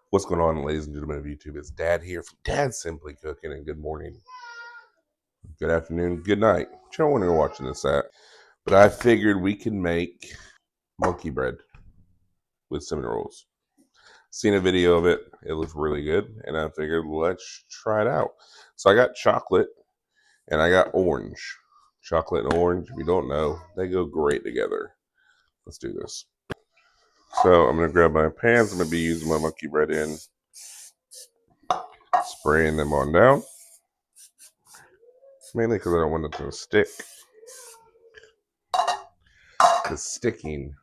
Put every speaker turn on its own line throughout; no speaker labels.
What's going on, ladies and gentlemen of YouTube? It's Dad here from Dad Simply Cooking, and good morning, good afternoon, good night, whichever one you're watching this at. But I figured we can make monkey bread with cinnamon rolls. Seen a video of it, it looks really good, and I figured let's try it out. So I got chocolate and I got orange. Chocolate and orange, if you don't know, they go great together. Let's do this. So I'm going to grab my pans. I'm going to be using my monkey bread in, spraying them on down. Mainly because I don't want it to stick. The sticking.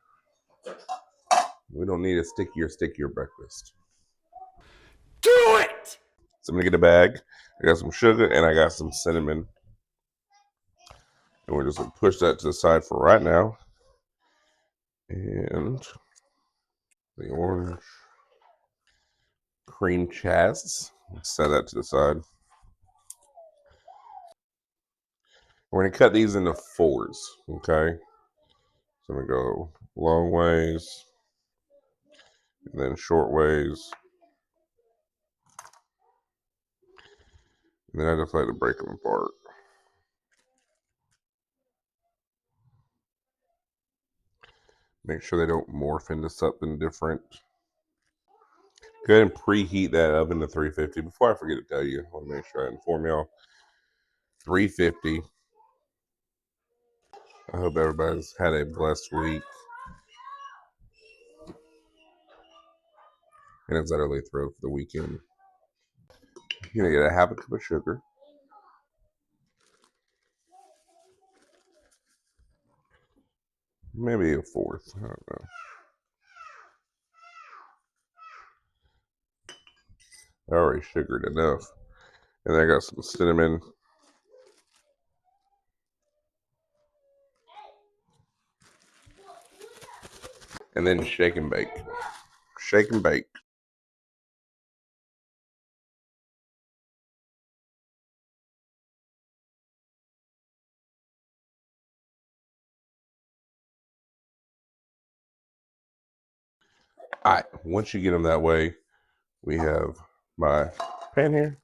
We don't need a stickier breakfast.
Do it!
So I'm going to get a bag. I got some sugar and I got some cinnamon. And we're just going to push that to the side for right now. And the orange cream chaz. Let's set that to the side. We're going to cut these into fours, okay? So I'm going to go long ways, and then short ways. And then I just like to break them apart. Make sure they don't morph into something different. Go ahead and preheat that oven to 350. Before I forget to tell you, I want to make sure I inform y'all. 350. I hope everybody's had a blessed week. And it's utterly thrilled for the weekend. You're going to get a half a cup of sugar. Maybe a fourth. I don't know. I already sugared enough. And I got some cinnamon. And then shake and bake. Shake and bake. All right, once you get them that way, we have my pan here.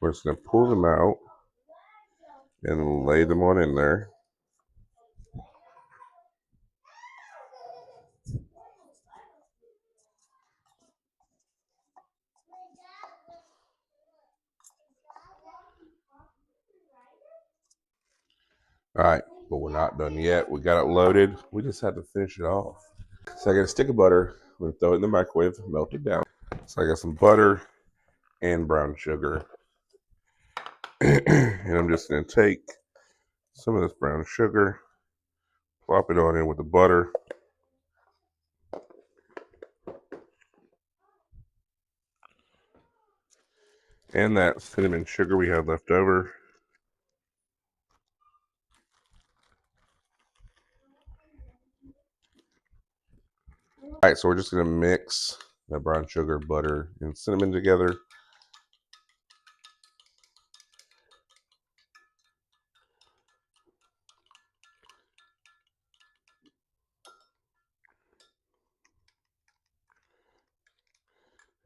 We're just going to pull them out and lay them on in there. All right, but we're not done yet. We got it loaded. We just have to finish it off. So I got a stick of butter. I'm going to throw it in the microwave, melt it down. So I got some butter and brown sugar. And I'm just going to take some of this brown sugar, plop it on in with the butter. And that cinnamon sugar we had left over. All right, so we're just going to mix that brown sugar, butter, and cinnamon together.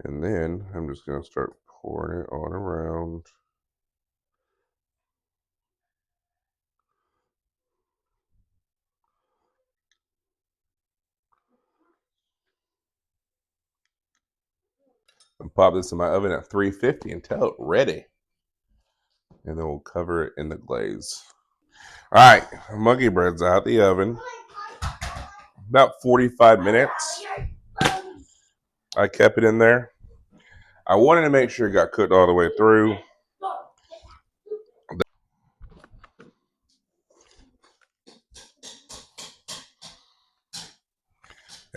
And then I'm just going to start pouring it on around. And pop this in my oven at 350 until it's ready. And then we'll cover it in the glaze. All right, monkey bread's out the oven. About 45 minutes. I kept it in there. I wanted to make sure it got cooked all the way through.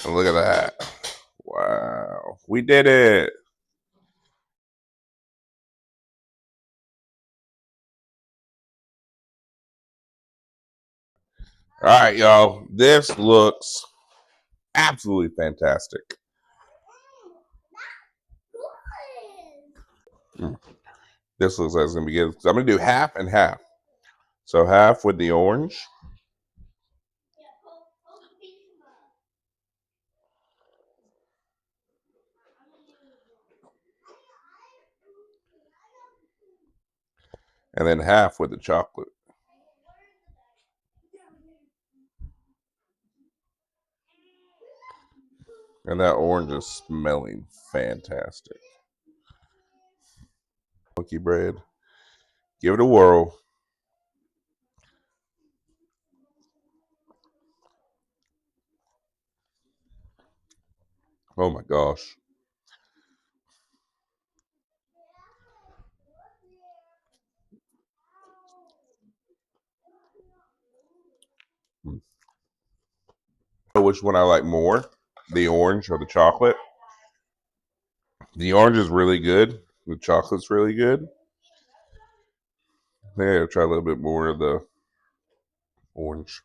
And look at that. Wow. We did it. All right, y'all. This looks absolutely fantastic. This looks like it's going to be good. So I'm going to do half and half. So half with the orange. and then half with the chocolate. And that orange is smelling fantastic. Monkey bread. Give it a whirl. Oh my gosh. Which one I like more, the orange or the chocolate? The orange is really good. The chocolate's really good. I think I'll try a little bit more of the orange.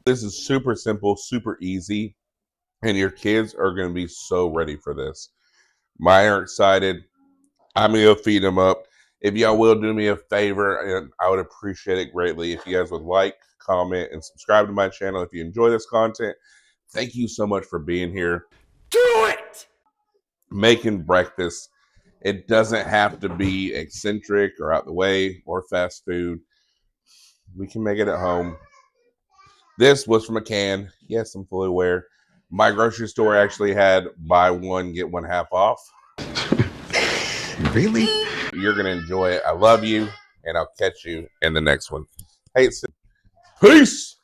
This is super simple, super easy, and your kids are going to be so ready for this. Mine are excited. I'm going to go feed them up. If y'all will do me a favor, and I would appreciate it greatly if you guys would like, comment, and subscribe to my channel if you enjoy this content. Thank you so much for being here.
Do it!
Making breakfast. It doesn't have to be eccentric or out the way or fast food. We can make it at home. This was from a can. Yes, I'm fully aware. My grocery store actually had buy one, get one half off.
Really?
You're going to enjoy it. I love you, and I'll catch you in the next one. Hey, peace.